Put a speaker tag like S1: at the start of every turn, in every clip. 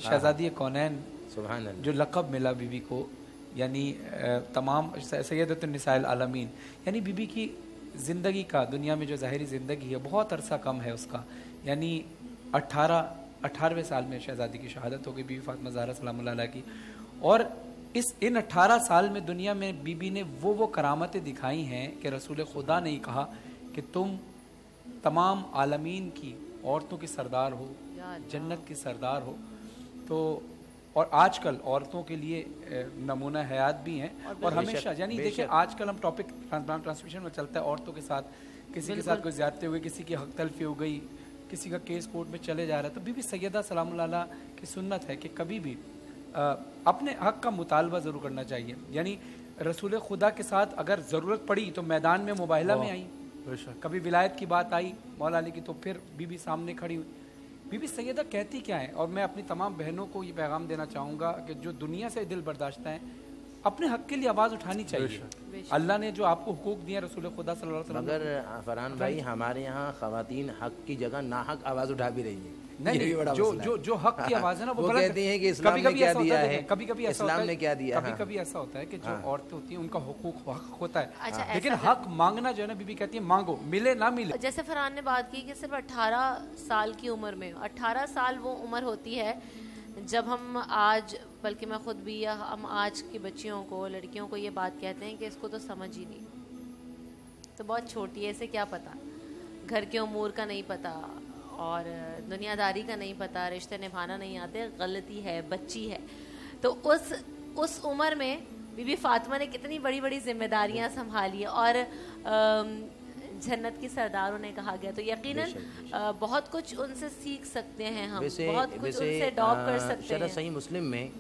S1: शहजादी कौनैन
S2: सुभान अल्लाह
S1: जो लक़ब मिला बीबी को, यानी तमाम सैयदतुन्निसाइल आलमीन, यानी बीबी की ज़िंदगी का दुनिया में जो ज़ाहिरी ज़िंदगी है बहुत अरसा कम है उसका, यानी 18वें साल में शहजादी की शहादत हो गई बीबी फ़ातिमा ज़हरा सलामुल्लाह अलैहा की। और इन 18 साल में दुनिया में बीबी ने वो करामतें दिखाई हैं कि रसूल खुदा ने ही कहा कि तुम तमाम आलमीन की औरतों की सरदार हो, जन्नत की सरदार हो। तो और आजकल औरतों के लिए नमूना हयात भी हैं और हमेशा, यानी देखिए आजकल हम टॉपिक ट्रांसमिशन में चलता है औरतों के साथ, किसी के साथ कोई ज़्यादती हो गई, किसी की हक तलफी हो गई, किसी का केस कोर्ट में चले जा रहा है, तो बीबी सैयदा सलामुल्लाह अलैहा की सुन्नत है कि कभी भी अपने हक का मुतालबा ज़रूर करना चाहिए। यानी रसूल खुदा के साथ अगर ज़रूरत पड़ी तो मैदान में मुबाहिला में आई, कभी विलायत की बात आई मौला अली की तो फिर बीबी सामने खड़ी हुई। बीबी सैयदा कहती क्या है, और मैं अपनी तमाम बहनों को ये पैगाम देना चाहूँगा कि जो दुनिया से दिल बर्दाश्त हैं अपने हक के लिए आवाज़ उठानी चाहिए। अल्लाह ने जो आपको हुकूक दिए रसूल खुदा सल्लल्लाहु अलैहि वसल्लम,
S2: मगर फरहान भाई हमारे यहाँ ख़वातीन हक की जगह नाहक आवाज़ उठा भी रही है।
S1: नहीं, जो हक की आवाज़ है ना वो
S2: कहती हैं कि इस्लाम ने क्या दिया है,
S1: कभी-कभी
S2: इस्लाम ने क्या दिया है।
S1: कभी-कभी ऐसा होता है कि जो औरतें होती हैं उनका हक होता है, लेकिन हक मांगना जो है ना बीबी कहती है मांगो, मिले ना मिले।
S3: जैसे फरहान ने बात की कि सिर्फ 18 साल की उम्र में, 18 साल वो उम्र होती है जब हम आज, बल्कि मैं खुद भी, या हम आज की बच्चियों को, लड़कियों को ये बात कहते हैं कि इसको तो समझ ही नहीं, तो बहुत छोटी है, इसे क्या पता, घर के उमूर का नहीं पता और दुनियादारी का नहीं पता, रिश्ते निभाना नहीं आते, गलती है, बच्ची है। तो उस उम्र में बीबी फातिमा ने कितनी बड़ी बड़ी जिम्मेदारियां संभाली और जन्नत की सरदार उन्हें कहा गया, तो यकीनन बहुत कुछ उनसे सीख सकते हैं हम, बहुत कुछ उनसे अडॉप्ट कर सकते हैं।
S2: सही मुस्लिम में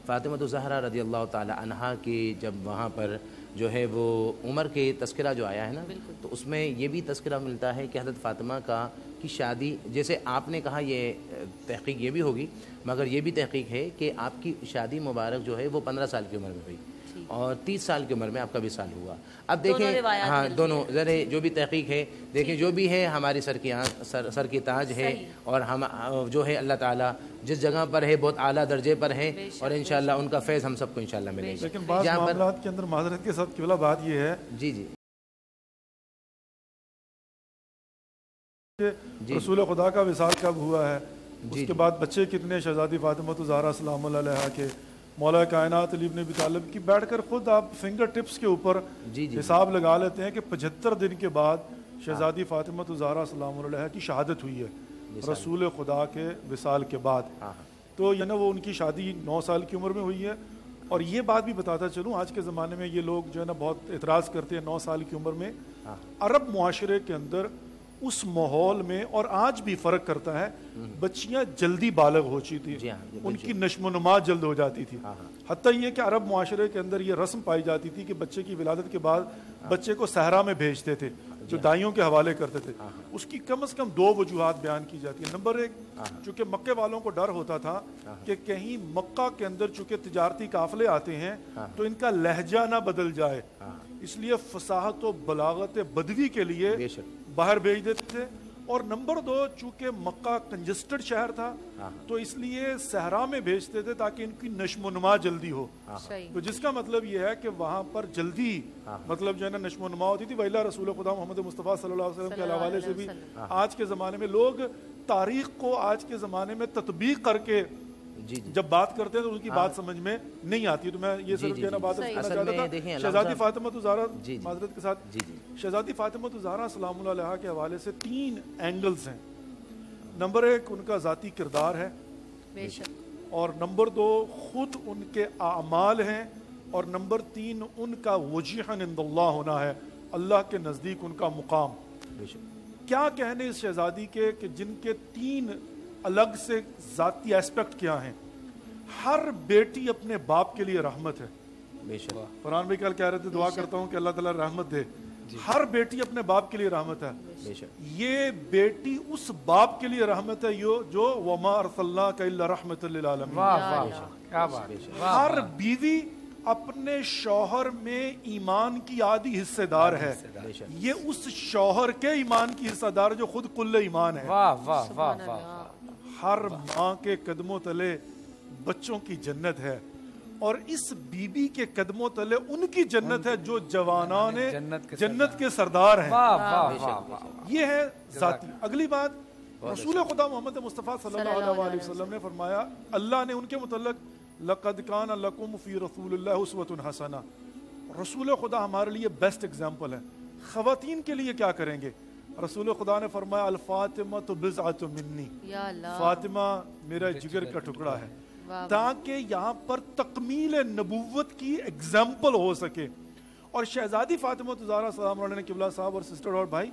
S2: फातिमा ज़हरा रज़ी अल्लाह ताला अन्हा की जब वहाँ पर जो है वो उम्र के तस्करा जो आया है ना, तो उसमें ये भी तस्करा मिलता है कि हज़रत फातिमा की शादी, जैसे आपने कहा ये तहकीक ये भी होगी, मगर ये भी तहकीक है कि आपकी शादी मुबारक जो है वो 15 साल की उम्र में हुई और 30 साल की उम्र में आपका विसाल हुआ। अब देखें, हाँ दोनों ज़रे जो भी तहकीक है, देखें जो भी है हमारी सर की ताज है और हम जो है अल्लाह ताला जिस जगह पर है बहुत आला दर्जे पर है और इंशाअल्लाह उनका फैज़ हम सबको इंशाअल्लाह मिलेगा।
S4: लेकिन बात मामलात के अंदर माज़रत के साथ केवल बात ये है
S2: जी
S4: रसूल खुदा का विसाल कब हुआ है, उसके बाद बच्चे कितने, शहजादी फातिमा ज़हरा सलामुल्लाह अलैहा के, मौला कायनात अली इब्न अबी तालिब की, बैठकर खुद आप फिंगर टिप्स के ऊपर हिसाब लगा लेते हैं कि 75 दिन के बाद शहजादी फातिमा ज़हरा सलामुल्लाह अलैहा की शहादत हुई है रसूल खुदा के विसाल के बाद। तो ये ना वो उनकी शादी 9 साल की उम्र में हुई है। और ये बात भी बताता चलूँ, आज के ज़माने में ये लोग जो है ना बहुत एतराज़ करते हैं 9 साल की उम्र में। अरब मुआशरे के अंदर उस माहौल में और आज भी फ़र्क करता है, बच्चियां जल्दी बालग हो चुकी थी, उनकी नश्मोनुमा जल्द हो जाती थी। हत्ता ये कि अरब मुआशरे के अंदर ये रस्म पाई जाती थी कि बच्चे की विलादत के बाद बच्चे को सहरा में भेजते थे, जो दाइयों के हवाले करते थे। उसकी कम से कम 2 वजूहात बयान की जाती है। नंबर 1, चूँकि मक्के वालों को डर होता था कि कहीं मक्का के अंदर चूँकि तिजारती काफिले आते हैं तो इनका लहजा ना बदल जाए, इसलिए फसाहत व बलागत बदवी के लिए बाहर भेज देते थे। और नंबर 2, चूंकि मक्का कंजस्टेड शहर था तो इसलिए सहरा में भेजते थे ताकि इनकी नश्मोनुमा जल्दी हो। तो जिसका मतलब ये है कि वहाँ पर जल्दी मतलब जो है ना नश्मोनुमा होती थी। वहीला रसूल खुदा मोहम्मद मुस्तफ़ा सल्लल्लाहु अलैहि वसल्लम के हवाले से भी आज के ज़माने में लोग तारीख को आज के ज़माने में तत्बीक करके जब बात करते हैं तो उनकी बात समझ में नहीं आती। तो मैं ये सिर्फ कहना बात करना चाहता था शहजादी फातिमा ज़हरा माज़रत के साथ, शहजादी फातिमा ज़हरा सलामुल्लाह अलैहा के हवाले से 3 एंगल्स हैं। नंबर 1 उनका ज़ाती किरदार है, और नंबर 2 खुद उनके आमाल हैं, और नंबर 3 उनका वजीहन इंदल्लाह होना है, अल्लाह के नज़दीक उनका मुकाम। क्या कहने इस शहजादी के कि जिनके 3 अलग से ज़ाती एस्पेक्ट क्या हैं। हर बेटी अपने बाप के लिए रहमत है। फरहान भाई कल कह रहे थे दुआ करता हूँ कि अल्लाह ताला रहमत दे। हर बेटी अपने बाप के लिए रहमत है। ये बेटी उस बाप के लिए रहमत है जो वमा अरसलनाका इल्ला रहमतल लिल आलमीन। हर बीवी अपने शौहर में ईमान की आधी हिस्सेदार है, ये उस शौहर के ईमान की हिस्सेदार जो खुद कुल्ले ईमान है। हर माँ के कदमों तले बच्चों की जन्नत है और इस बीबी के कदमों तले उनकी जन्नत है जो जवानान जन्नत के सरदार हैं। ये है जाती। अगली बात, रसूल खुदा मोहम्मद मुस्तफ़ा सल्लल्लाहु अलैहि वसल्लम ने फरमाया, अल्लाह ने उनके मुतल्लिक़ लक़द कान लकुम फ़ी रसूलिल्लाहि उस्वतुन हसना, रसूल खुदा हमारे लिए बेस्ट एग्जाम्पल है। ख़वातीन के लिए क्या करेंगे? रसूल खुदा ने फरमाया अल फ़ातिमा तो बिज़अतु मिन्नी, फातिमा मेरा जिगर का टुकड़ा है, ताकि यहाँ पर तकमील नबुव्वत की एग्जाम्पल हो सके। और शहजादी फातिमा ज़हरा सलाम अलैहा ने किबला साहब और सिस्टर और भाई,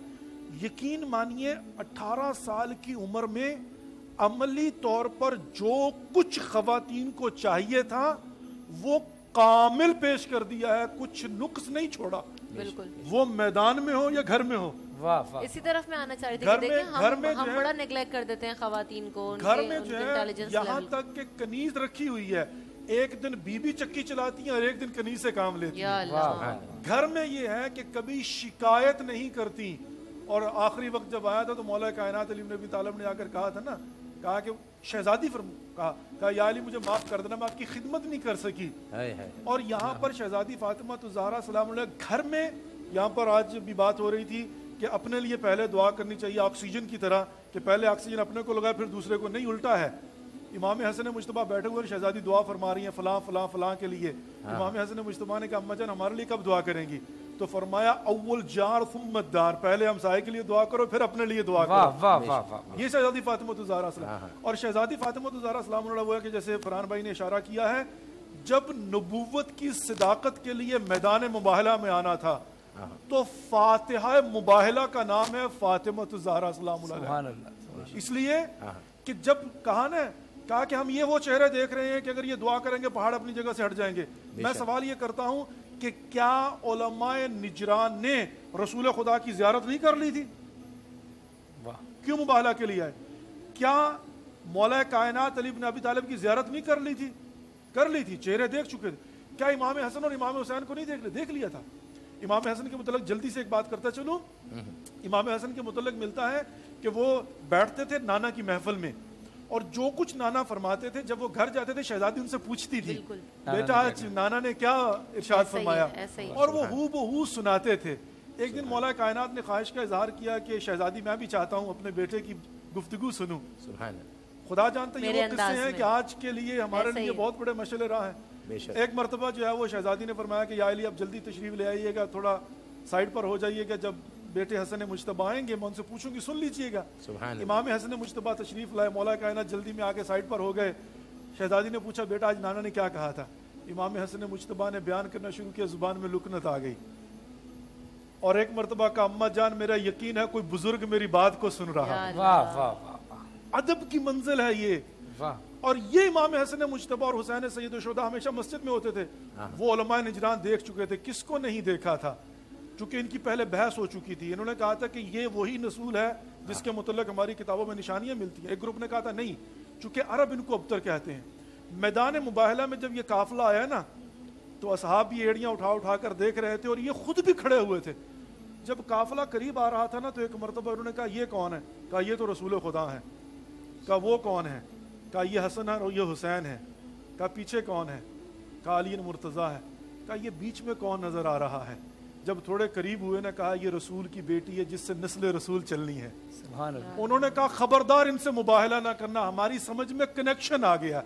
S4: यकीन मानिए 18 साल की उम्र में अमली तौर पर जो कुछ ख़वातीन को चाहिए था वो कामिल पेश कर दिया है, कुछ नुक्स नहीं छोड़ा। बिल्कुल, वो मैदान में हो या घर में हो।
S3: वाह वाह। इसी तरफ मैं आना चाह रही थी कि देखिए हम बड़ा नेग्लेक्ट कर देते हैं ख़वातीन को,
S4: घर में जो है यहाँ तक कि कनीज रखी हुई है, एक दिन बीबी चक्की चलाती है और एक दिन कनीज से काम लेती है। घर में ये है कि कभी शिकायत नहीं करती। और आखिरी वक्त जब आया था तो मौला कायनात अली इब्न अबी तालिब ने आकर कहा था ना, कहा कि शहजादी कहा या अली मुझे माफ कर देना, मैं आपकी खिदमत नहीं कर सकी। और यहाँ पर शहजादी फातिमा तो ज़हरा सलाम अलैहा घर में, यहाँ पर आज भी बात हो रही थी कि अपने लिए पहले दुआ करनी चाहिए ऑक्सीजन की तरह, कि पहले ऑक्सीजन अपने को लगाए फिर दूसरे को, नहीं उल्टा है। इमाम हसन मुज्तबा बैठे हुए शहजादी दुआ फरमा रही हैं फलां फलां फलां के लिए। इमाम हसन मुज्तबा ने कहा अम्मा जान हमारे लिए कब दुआ करेंगी? तो फरमाया अव्वल जार सुम्मा दार, पहले हमसाये के लिए दुआ करो फिर अपने लिए दुआ करो। वाह वाह वाह। ये शहजादी फातिमा ज़हरा सलाम। और शहजादी फातिमा ज़हरा सलाम वो है कि जैसे फरहान भाई ने इशारा किया है, जब नबुव्वत की सदाकत के लिए मैदान मुबाहला में आना था तो फातिहा मुबाहला का नाम है फातिमा ज़हरा सलाम अलैहा। इसलिए कि जब कहा कि हम ये वो चेहरे देख रहे हैं कि अगर ये दुआ करेंगे पहाड़ अपनी जगह से हट जाएंगे। मैं सवाल ये करता हूं कि क्या उलमाए निजरान ने रसूल खुदा की ज़ियारत नहीं कर ली थी? क्यों मुबाहला के लिए आए? क्या मौला कायनात अली इब्न अबी तालिब की ज़ियारत नहीं कर ली थी? कर ली थी, चेहरे देख चुके थे। क्या इमाम हसन और इमाम हुसैन को नहीं देख लिया था? इमाम हसन के मुतल्लिक़ जल्दी से एक बात करता चलूं। इमाम हसन के मुतल्लिक़ मिलता है कि वो बैठते थे नाना की महफिल में और जो कुछ नाना फरमाते थे जब वो घर जाते थे शहजादी उनसे पूछती थी बेटा आज नाना ने क्या इरशाद फरमाया, और वो हूबहू सुनाते थे। एक दिन मौला कायनात ने ख्वाहिश का इजहार किया कि शहजादी मैं भी चाहता हूँ अपने बेटे की गुफ्तगू सुनूं। खुदा जानता है ये वो किस्से हैं कि आज के लिए हमारे लिए बहुत बड़े मसले रहा है। एक मरतबा जो है वो शहजादी ने फरमाया कि या अली अब जल्दी तशरीफ ले आइएगा, थोड़ा साइड पर हो जाइएगा, जब बेटे हसन मुज्तबा आएंगे मैं उनसे पूछूंगी, सुन लीजिएगा। इमाम हसन मुज्तबा तशरीफ लाए, मौला कायनात जल्दी में आके साइड पर हो गए। शहजादी ने पूछा बेटा आज नाना ने क्या कहा था? इमाम हसन मुज्तबा ने बयान करना शुरू किया, जुबान में लुकनत आ गई। और एक मरतबा का अम्मा जान मेरा यकीन है कोई बुजुर्ग मेरी बात को सुन रहा है। वाह वाह वाह, अदब की मंजिल है ये। और ये इमाम हसन मुज्तबा और हुसैन सैयद शुहदा हमेशा मस्जिद में होते थे। वो उलमाए निजरान देख चुके थे, किसको नहीं देखा था? चूंकि इनकी पहले बहस हो चुकी थी, इन्होंने कहा था कि ये वही नसूल है जिसके मुतल्लिक़ हमारी किताबों में निशानियां मिलती हैं। एक ग्रुप ने कहा था नहीं, चूंकि अरब इनको अब्तर कहते हैं। मैदान मुबाहला में जब ये काफिला आया ना तो असहाब भी एड़ियां उठा उठा कर देख रहे थे और ये खुद भी खड़े हुए थे। जब काफिला करीब आ रहा था ना तो एक मरतबा उन्होंने कहा ये कौन है? कहा ये तो रसूल खुदा है। कहा वो कौन है? कहा ये हसन है और ये हुसैन है। कहा पीछे कौन है? कहा अली मुर्तज़ा है। कहा ये बीच में कौन नजर आ रहा है? जब थोड़े करीब हुए ने कहा ये रसूल की बेटी है जिससे नस्ल रसूल चलनी है। उन्होंने कहा खबरदार इनसे मुबाहला ना करना, हमारी समझ में कनेक्शन आ गया,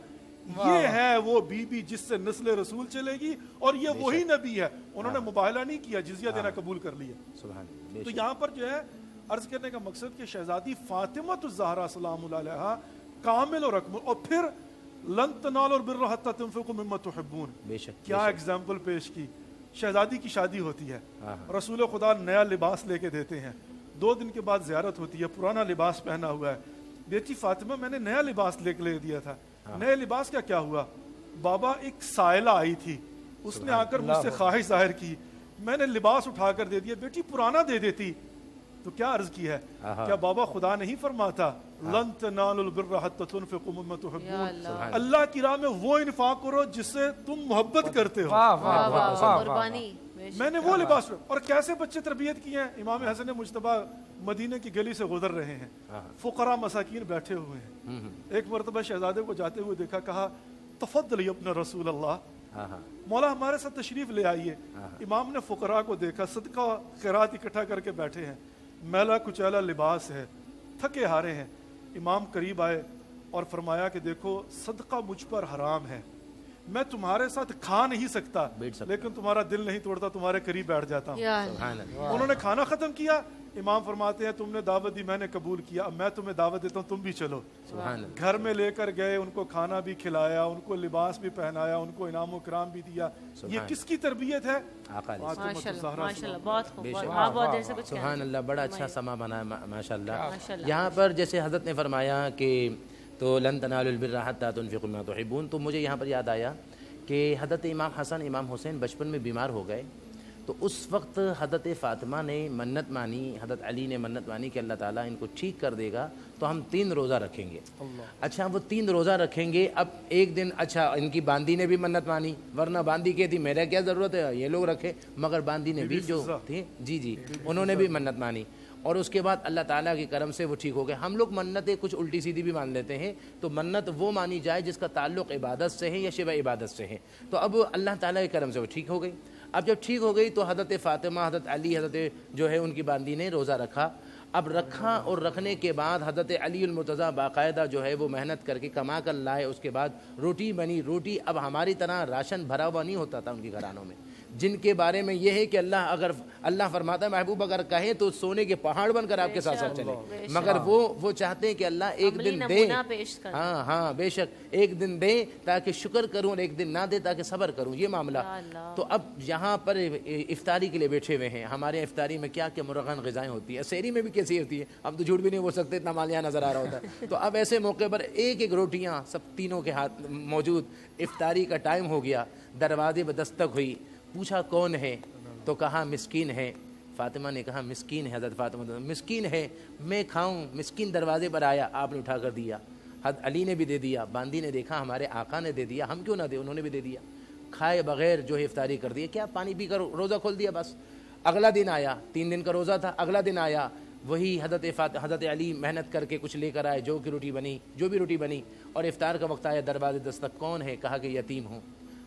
S4: ये है वो बीबी जिससे नस्ल रसूल चलेगी और ये वही नबी है। उन्होंने मुबाहला नहीं किया, जिजिया देना कबूल कर लिया। तो यहाँ पर जो है अर्ज करने का मकसद कि शहजादी फातिमा ज़हरा सलाम अलैहा कामिल और अकमल, और फिर लन तनालुल बिर्र हत्ता तुनफिकू मिम्मा तुहिब्बून, क्या एग्जाम्पल पेश की। शहजादी की शादी होती है, रसूल खुदा नया लिबास लेके देते हैं। 2 दिन के बाद ज़ियारत होती है, पुराना लिबास पहना हुआ है। बेटी फातिमा मैंने नया लिबास लेके ले दिया था। नए लिबास का क्या हुआ? बाबा एक साइला आई थी, उसने आकर मुझसे ख्वाहिश जाहिर की, मैंने लिबास उठा कर दे दिया। बेटी पुराना दे देती तो क्या अर्ज की है? क्या बाबा खुदा नहीं फरमाता लन तनालुल बिर्र हत्ता तुनफिकू मिम्मा तुहिब्बून, अल्लाह की राह में वो इन्फाक करो जिससे तुम मोहब्बत करते हो। मैंने वो लिबास, और कैसे बच्चे तरबियत किए हैं। इमाम हसन मुज्तबा मदीने की गली से गुजर रहे हैं, फुकरा मसाकीन बैठे हुए हैं। एक मरतबा शहजादे को जाते हुए देखा, कहा तफद्दल अपना रसूल अल्लाह, मौला हमारे साथ तशरीफ ले आइए। इमाम ने फुकरा को देखा, सदका खैरात इकट्ठा करके बैठे हैं, मैला कुचैला लिबास है, थके हारे हैं। इमाम करीब आए और फरमाया कि देखो सदका मुझ पर हराम है, मैं तुम्हारे साथ खा नहीं सकता, लेकिन तुम्हारा दिल नहीं तोड़ता, तुम्हारे करीब बैठ जाता हूँ। उन्होंने खाना खत्म किया, इमाम फरमाते हैं तुमने दावत दी, मैंने कबूल किया, अब मैं तुम्हें दावत देता हूँ, तुम भी चलो। घर में लेकर गए, उनको खाना भी खिलाया, उनको लिबास भी पहनाया, उनको इनाम व इकराम भी दिया। ये किसकी तरबियत है?
S3: माशाल्लाह, बहुत खूब, बहुत देर से कुछ
S2: सुभान अल्लाह, बड़ा अच्छा समा बना माशाल्लाह। यहाँ पर जैसे हज़रत ने फरमाया कि तो लन तनालुल बिर्रा हत्ता तुनफिकू मिम्मा तुहिब्बून, तो मुझे यहाँ पर याद आया कि हज़रत इमाम हसन इमाम हुसैन बचपन में बीमार हो गए, तो उस वक्त हज़रत फ़ातिमा ने मन्नत मानी, हज़रत अली ने मन्नत मानी कि अल्लाह ताला इनको ठीक कर देगा तो हम 3 रोज़ा रखेंगे। अच्छा, वो 3 रोज़ा रखेंगे। अब एक दिन, अच्छा इनकी बांदी ने भी मन्नत मानी, वरना बांदी कहती मेरा क्या ज़रूरत है, ये लोग रखे, मगर बांदी ने भी जो थे जी उन्होंने भी मन्नत मानी, और उसके बाद अल्लाह ताला के करम से वो ठीक हो गए। हम लोग मन्नतें कुछ उल्टी सीधी भी मान लेते हैं, तो मन्नत वो मानी जाए जिसका ताल्लुक़ इबादत से है या शिवा इबादत से है। तो अब अल्लाह ताला के करम से वो ठीक हो गई। अब जब ठीक हो गई तो हज़रत फ़ातिमा, हज़रत अली, हज़रत जो है उनकी बांदी ने रोज़ा रखा। अब रखा और रखने के बाद हज़रत अली मुर्तज़ा बाकायदा जो है वो मेहनत करके कमा कर लाए, उसके बाद रोटी बनी। रोटी अब हमारी तरह राशन भरा हुआ नहीं होता था उनके घरानों में, जिनके बारे में ये है कि अल्लाह फरमाता है महबूब अगर कहे तो सोने के पहाड़ बनकर आपके साथ साथ चले, मगर वो चाहते हैं कि अल्लाह एक दिन दे, हाँ बेशक एक दिन दे ताकि शुक्र करूं, और एक दिन ना दे ताकि सब्र करूं, ये मामला। तो अब यहाँ पर इफ्तारी के लिए बैठे हुए हैं। हमारे इफ्तारी में क्या क्या मुरगन ग़िज़ाएँ होती है, सहरी में भी कैसी होती है, अब तो झूठ भी नहीं बोल सकते, इतना मालिया नज़र आ रहा होता है। तो अब ऐसे मौके पर एक एक रोटियाँ सब तीनों के हाथ मौजूद, इफ्तारी का टाइम हो गया, दरवाजे पर दस्तक हुई, पूछा कौन है, तो कहा मिस्कीन है। फातिमा ने कहा मिस्कीन है, हज़रत फातिमा मिस्कीन है, मैं खाऊं? मिस्कीन दरवाजे पर आया, आपने उठा कर दिया, हज़रत अली ने भी दे दिया, बांदी ने देखा हमारे आका ने दे दिया, हम क्यों ना दे, उन्होंने भी दे दिया। खाए बगैर जो है इफ्तारी कर दिया, क्या पानी पी कर रोज़ा खोल दिया बस। अगला दिन आया, 3 दिन का रोज़ा था, अगला दिन आया, वही हज़रत अली मेहनत करके कुछ लेकर आए, जो भी रोटी बनी, और इफ्तार का वक्त आया, दरवाजे दस्तक, कौन है? कहा कि यतीम हूँ।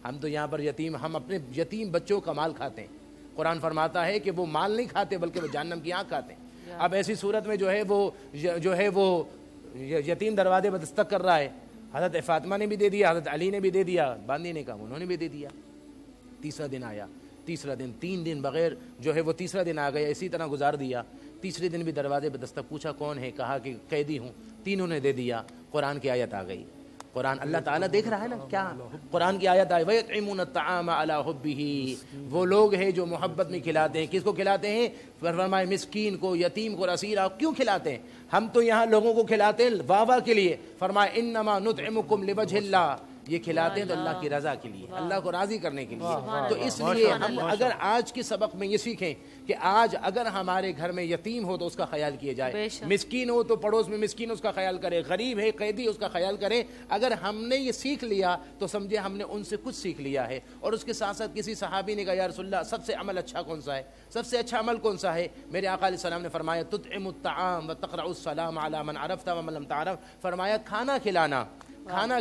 S2: हम तो यहाँ पर यतीम, हम अपने यतीम बच्चों का माल खाते हैं। कुरान फरमाता है कि वो माल नहीं खाते बल्कि वो जहन्नम की आँख खाते हैं। अब ऐसी सूरत में जो है वो यतीम दरवाजे पर दस्तक कर रहा है। हज़रत फ़ातिमा ने भी दे दिया, हज़रत अली ने भी दे दिया, बांदी ने कहा उन्होंने भी दे दिया। तीसरा दिन आया, तीसरा दिन, 3 दिन बगैर जो है वो तीसरा दिन आ गया, इसी तरह गुजार दिया। तीसरे दिन भी दरवाजे पर दस्तक, पूछा कौन है? कहा कि कैदी हूँ। तीनों ने दे दिया। कुरान की आयत आ गई। कुरान अल्लाह ताला देख रहा है ना, क्या कुरान की आयत आई, वयतइमुन अत्तआम अला हुब्बिही, वो लोग हैं जो मोहब्बत में खिलाते हैं। किसको खिलाते हैं? फरमाए मिस्कीन को, यतीम को, रसीला। क्यों खिलाते हैं? हम तो यहाँ लोगों को खिलाते हैं वाह के लिए। फरमाए इन्नमा नुतइमुकुम लिवजहिल्लाह, ये खिलाते हैं तो अल्लाह की रज़ा के लिए, अल्लाह को राज़ी करने के लिए। तो इसलिए हम अगर आज के सबक में ये सीखें कि आज अगर हमारे घर में यतीम हो तो उसका ख्याल किया जाए, मिस्कीन हो तो पड़ोस में मिस्कीन उसका ख्याल करे, गरीब है कैदी उसका ख्याल करे। अगर हमने ये सीख लिया तो समझे हमने उनसे कुछ सीख लिया है। और उसके साथ साथ किसी सहाबी ने कहा या रसूलल्लाह सबसे अमल अच्छा कौन सा है? सबसे अच्छा अमल कौन सा है? मेरे आका अलैहि सलाम ने फरमाया तुतइमुत तआम व तक़रउस सलाम अला मन अरफ़्ता व मन लम तअरफ़, फरमाया खाना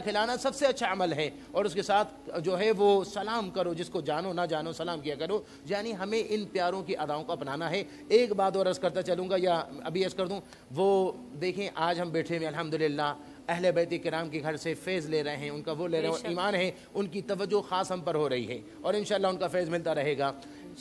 S2: खिलाना सबसे अच्छा अमल है। और उसके साथ जो है वो सलाम करो, जिसको जानो ना जानो सलाम किया करो। यानी हमें इन प्यारों की अदाओं को अपनाना है। एक बात और अर्ज़ करता चलूँगा, या अभी अर्ज़ कर दूँ, वो देखें आज हम बैठे हुए अल्हम्दुलिल्लाह अहले बैत किराम के घर से फैज़ ले रहे हैं, उनका वो ले रहे हैं, ईमान है, उनकी तवज्जो ख़ास हम पर हो रही है और इंशाअल्लाह उनका फैज़ मिलता रहेगा।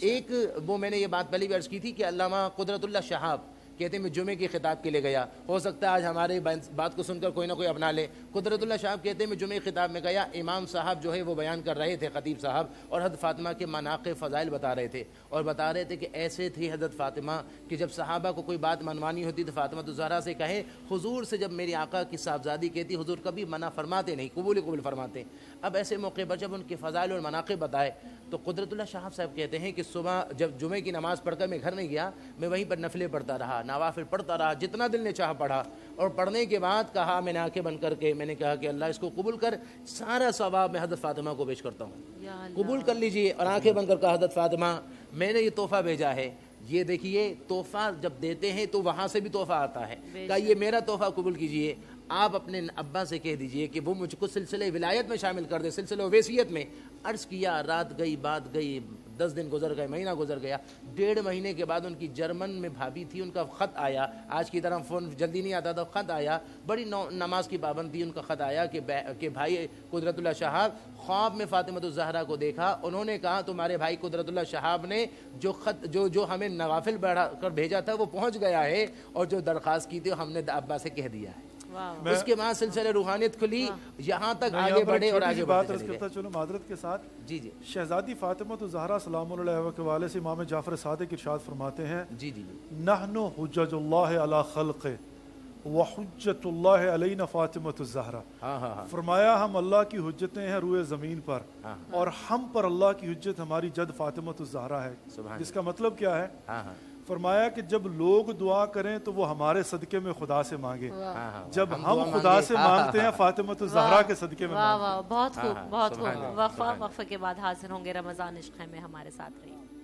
S2: एक वो मैंने ये बात पहले भी अर्ज़ की थी कि अल्लामा कुदरतुल्लाह शहाब कहते हैं मैं जुमे के खिताब के लिए गया, हो सकता है आज हमारे बात को सुनकर कोई ना कोई अपना ले। कुदरतुल्लाह साहब कहते हैं मैं जुमे के खिताब में गया, इमाम साहब जो है वो बयान कर रहे थे, खतीब साहब, और हज़रत फ़ातिमा के मनाक़िब फ़ज़ाइल बता रहे थे। और बता रहे थे कि ऐसे थी हज़रत फ़ातिमा कि जब सहाबा को कोई बात मनवानी होती तो फ़ातिमा तो ज़हरा से कहे, हुज़ूर से जब मेरी आका की साहबजादी कहती, हुज़ूर कभी मना फरमाते नहीं, कबूल फरमाते। अब ऐसे मौके पर जब उनके फ़ज़ाइल और मनाक़िब बताए तो कुदरतुल्लाह शाह साहब कहते हैं कि सुबह जब जुमे की नमाज़ पढ़कर मैं घर नहीं गया, मैं वहीं पर नफले पढ़ता रहा, नवाफिल पढ़ता रहा, जितना दिल ने चाह पढ़ा। और पढ़ने के बाद कहा, मैंने आंखें बंद करके मैंने कहा कि अल्लाह इसको कबूल कर, सारा सवाब मैं हज़रत फ़ातिमा को पेश करता हूँ, कबूल कर लीजिए। और आंखें बंद कर कहा, हज़रत फ़ातिमा मैंने ये तोहफ़ा भेजा है, ये देखिए तोहफ़ा जब देते हैं तो वहाँ से भी तोहफ़ा आता है, कहा ये मेरा तोहफ़ा कबूल कीजिए। آپ اپنے ابا سے کہہ دیجئے کہ وہ مجھ کو سلسلہ ولایت میں شامل کر دے، سلسلہ ویسیت میں۔ عرض کیا، رات گئی بات گئی، 10 دن گزر گئے، مہینہ گزر گیا، 1.5 مہینے کے بعد ان کی جرمن میں بھابھی تھی، ان کا خط آیا، آج کی طرح فون جلدی نہیں آتا تھا، خط آیا، بڑی نماز کی پابند تھی، ان کا خط آیا کہ بھائی قدرت اللہ شہاب خواب میں فاطمہ الزہرا کو دیکھا، انہوں نے کہا تمہارے بھائی قدرت اللہ شہاب نے جو خط جو ہمیں نوافل بڑھا کر بھیجا تھا وہ پہنچ گیا ہے، اور جو درخواست کی تھی ہم نے ابا سے کہہ دیا ہے۔ اس کے بعد سلسلہ روحانیت کھلی، یہاں تک آگے بڑھے اور آگے بڑھتے چلے گئے۔
S4: چلو معذرت کے ساتھ،
S2: جی جی،
S4: شہزادی فاطمہ الزہرا سلام اللہ علیہ کے والے سے امام جعفر صادق ارشاد فرماتے ہیں،
S2: جی جی،
S4: نحن حجج اللہ علی خلق وحجت اللہ علینا فاطمہ الزہرا، فرمایا ہم اللہ کی حجتیں ہیں روئے زمین پر، اور ہم پر اللہ کی حجت ہماری جد فاطمہ الزہرا ہے۔ جس کا مطلب کیا ہے؟ فرمایا کہ جب لوگ دعا کریں تو وہ ہمارے صدقے میں خدا سے مانگے، جب ہم خدا سے مانگتے ہیں فاطمہ الزہرا کے صدقے میں مانگتے ہیں۔
S3: بہت خوب، بہت خوب۔ وقفہ کے بعد حاضر ہوں گے، رمضان عشق ہے میں ہمارے ساتھ رہی۔